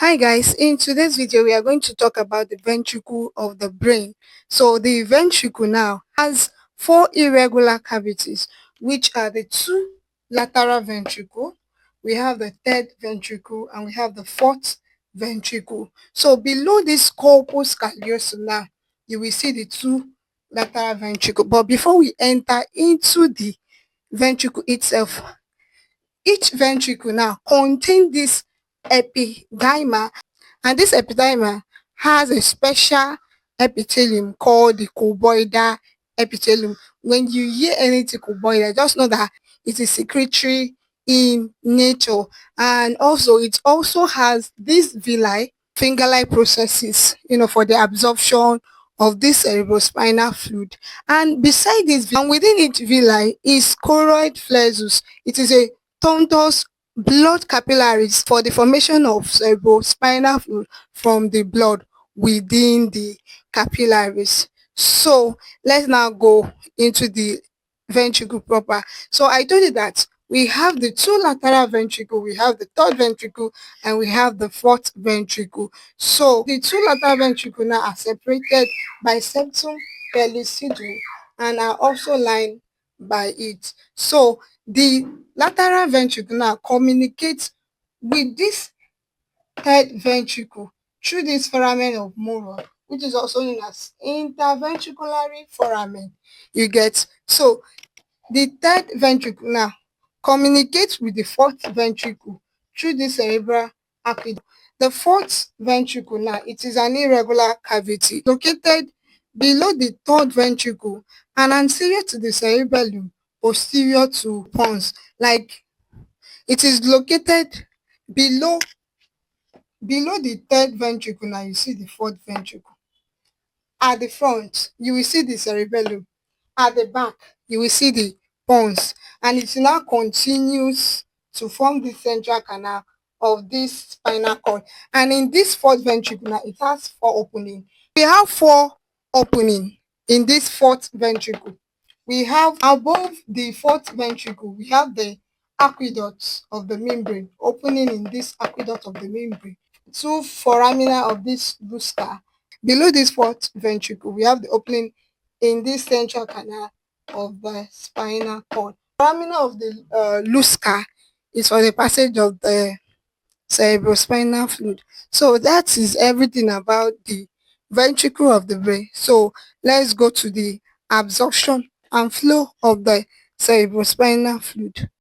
Hi guys, in today's video we are going to talk about the ventricle of the brain. So the ventricle now has four irregular cavities, which are the two lateral ventricle, we have the third ventricle, and we have the fourth ventricle. So below this corpus callosum now, you will see the two lateral ventricle. But before we enter into the ventricle itself, each ventricle now contain this epiderma, and this epiderma has a special epithelium called the cuboidal epithelium. When you hear anything cuboidal, just know that it is secretory in nature, and also it also has this villi, finger-like processes, for the absorption of this cerebrospinal fluid. And beside this, and within each villi is choroid plexus. It is a thunders blood capillaries for the formation of cerebrospinal fluid from the blood within the capillaries. So let's now go into the ventricle proper. So I told you that we have the two lateral ventricle, we have the third ventricle, and we have the fourth ventricle. So the two lateral ventricle now are separated by septum pellucidum and are also lined by it. So the lateral ventricle now communicates with this third ventricle through this foramen of Moore, which is also known as interventricular foramen. You get? So the third ventricle now communicates with the fourth ventricle through the cerebral aqueduct. The fourth ventricle now, it is an irregular cavity located below the third ventricle and anterior to the cerebellum, posterior to pons. Like, it is located below the third ventricle. Now you see the fourth ventricle. At the front, you will see the cerebellum. At the back, you will see the pons, and it now continues to form the central canal of this spinal cord. And in this fourth ventricle now, it has four openings. We have four openings in this fourth ventricle. We have above the fourth ventricle, we have the aqueduct of the membrane, opening in this aqueduct of the membrane. Two foramina of this lusca. Below this fourth ventricle, we have the opening in this central canal of the spinal cord. Foramina of the lusca is for the passage of the cerebrospinal fluid. So that is everything about the ventricle of the brain. So let's go to the absorption and flow of the cerebrospinal fluid.